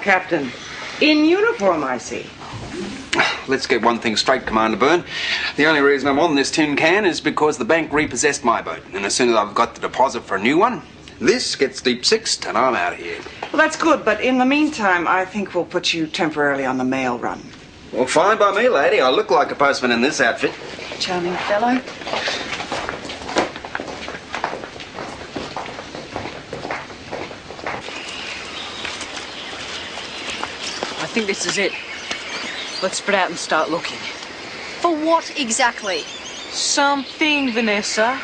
Captain. In uniform, I see. Let's get one thing straight, Commander Byrne. The only reason I'm on this tin can is because the bank repossessed my boat. And as soon as I've got the deposit for a new one, this gets deep sixed and I'm out of here. Well, that's good, but in the meantime, I think we'll put you temporarily on the mail run. Well, fine by me, lady. I look like a postman in this outfit. Charming fellow. I think this is it. Let's spread out and start looking. For what exactly? Something, Vanessa.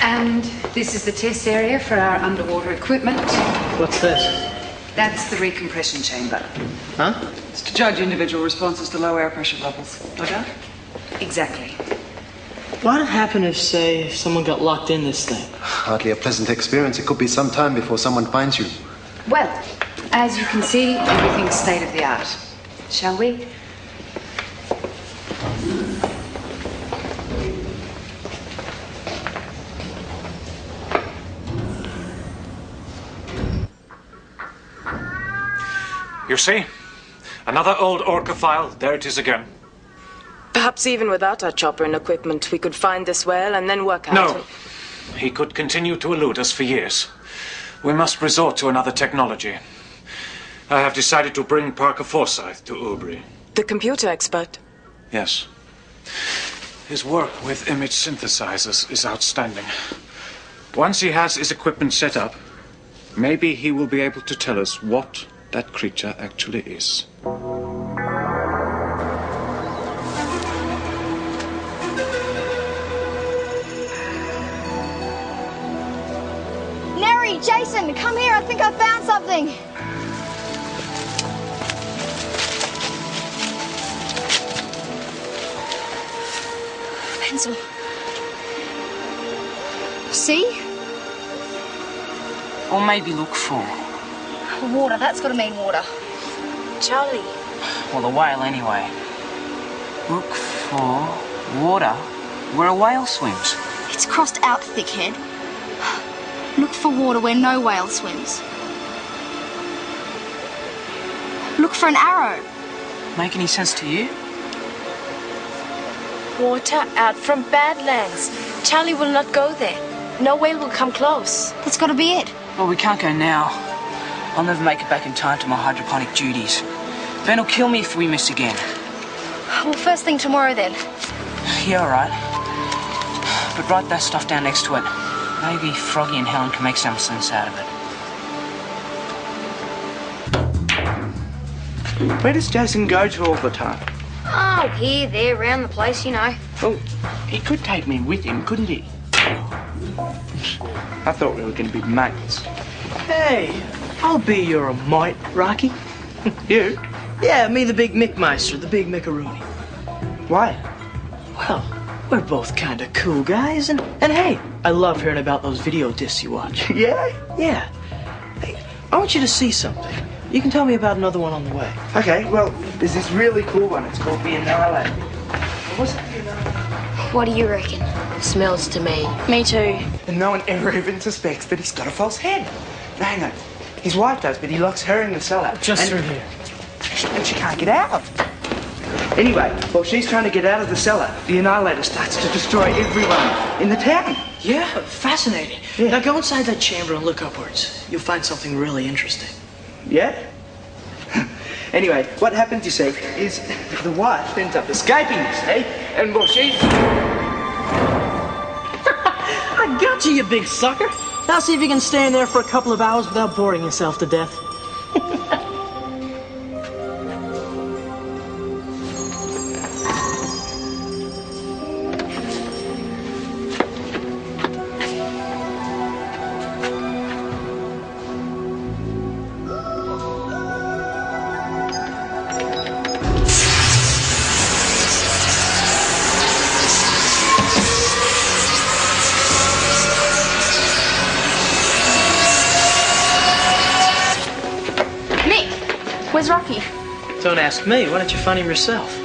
And this is the test area for our underwater equipment. What's this? That's the recompression chamber. Huh? It's to judge individual responses to low air pressure levels. Okay? Exactly. What'd happen if, say, someone got locked in this thing? Hardly a pleasant experience. It could be some time before someone finds you. Well, as you can see, everything's state of the art. Shall we? You see? Another old Orca file. There it is again. Perhaps even without our chopper and equipment, we could find this whale and then work out... No. He could continue to elude us for years. We must resort to another technology. I have decided to bring Parker Forsyth to Ubri. The computer expert? Yes. His work with image synthesizers is outstanding. Once he has his equipment set up, maybe he will be able to tell us what that creature actually is. Neri, Jason, come here. I think I found something. Pencil. See? Or maybe look for. Water. That's got to mean water. Charlie. Well, the whale anyway. Look for water where a whale swims. It's crossed out, thickhead. Look for water where no whale swims. Look for an arrow. Make any sense to you? Water out from Badlands. Charlie will not go there. No whale will come close. That's got to be it. Well, we can't go now. I'll never make it back in time to my hydroponic duties. Ben will kill me if we miss again. Well, first thing tomorrow then. Yeah, all right. But write that stuff down next to it. Maybe Froggy and Helen can make some sense out of it. Where does Jason go to all the time? Oh, here, there, around the place, you know. Well, he could take me with him, couldn't he? I thought we were going to be mates. Hey, I'll be your mate, Rocky. You? Yeah, me the big Mickmeister, the big Mickaroony. Why? Well, we're both kind of cool guys, and hey, I love hearing about those video discs you watch. Yeah? Yeah. Hey, I want you to see something. You can tell me about another one on the way. Okay, well, there's this really cool one. It's called The Annihilator. What's it? What do you reckon? Smells to me. Me too. And no one ever even suspects that he's got a false head. No, hang on. His wife does, but he locks her in the cellar. Just through here. And she can't get out. Anyway, while she's trying to get out of the cellar, the Annihilator starts to destroy everyone in the town. Yeah, fascinating. Yeah. Now go inside that chamber and look upwards. You'll find something really interesting. Yeah? Anyway, what happens, you see, is the wife ends up escaping, you see, and well, she's... I got you, you big sucker. Now see if you can stay in there for a couple of hours without boring yourself to death. Where's Rocky? Don't ask me. Why don't you find him yourself?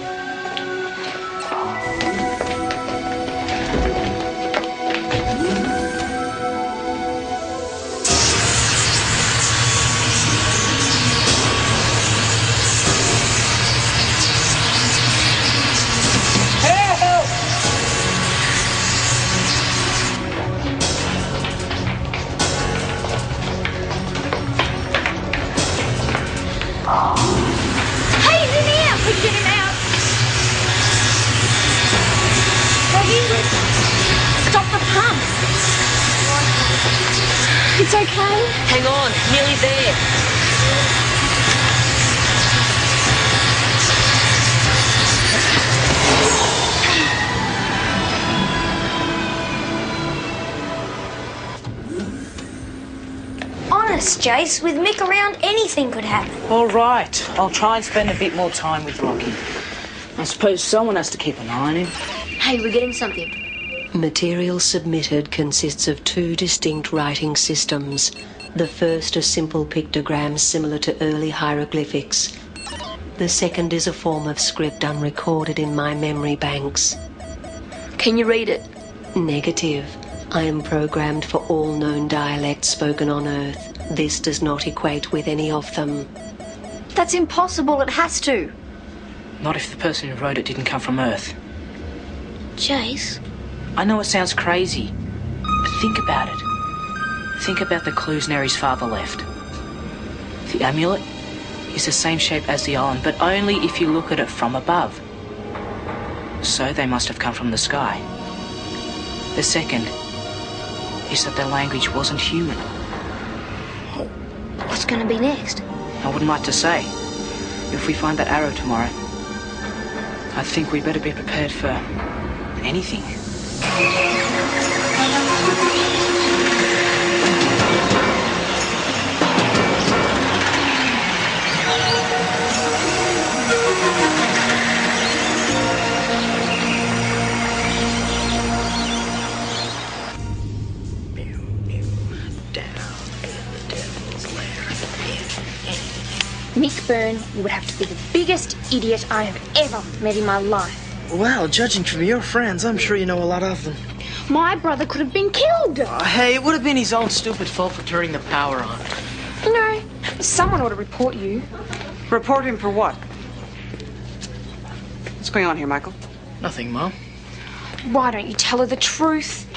It's okay. Hang on, nearly there. Honest, Jace, with Mick around, anything could happen. All right, I'll try and spend a bit more time with Rocky. I suppose someone has to keep an eye on him. Hey, we're getting something. Material submitted consists of 2 distinct writing systems. The first are simple pictograms similar to early hieroglyphics. The second is a form of script unrecorded in my memory banks. Can you read it? Negative. I am programmed for all known dialects spoken on Earth. This does not equate with any of them. That's impossible. It has to. Not if the person who wrote it didn't come from Earth. Jace? I know it sounds crazy, but think about it. Think about the clues Neri's father left. The amulet is the same shape as the island, but only if you look at it from above. So they must have come from the sky. The second is that their language wasn't human. What's going to be next? I wouldn't like to say. If we find that arrow tomorrow, I think we better be prepared for anything. Mick Byrne, you would have to be the biggest idiot I have ever met in my life. Well, judging from your friends, I'm sure you know a lot of them. My brother could have been killed. Hey, it would have been his own stupid fault for turning the power on. You know, someone ought to report you. Report him for what? What's going on here, Michael? Nothing, Mom. Why don't you tell her the truth?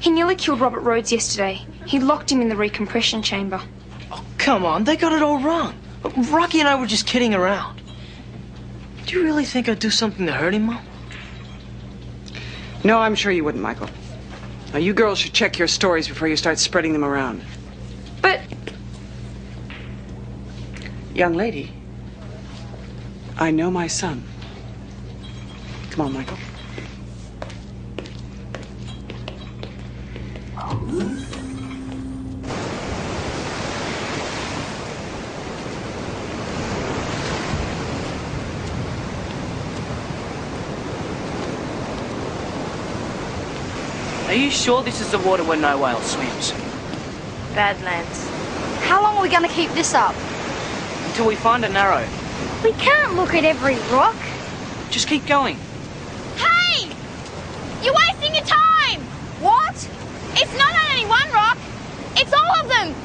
He nearly killed Robert Rhodes yesterday. He locked him in the recompression chamber. Oh, come on, they got it all wrong. Rocky and I were just kidding around. Do you really think I'd do something to hurt him, Mom? No, I'm sure you wouldn't, Michael. Now, you girls should check your stories before you start spreading them around. But... Young lady, I know my son. Come on, Michael. Are you sure this is the water where no whale swims? Badlands. How long are we going to keep this up? Until we find an arrow. We can't look at every rock. Just keep going. Hey! You're wasting your time! What? It's not on any one rock. It's all of them.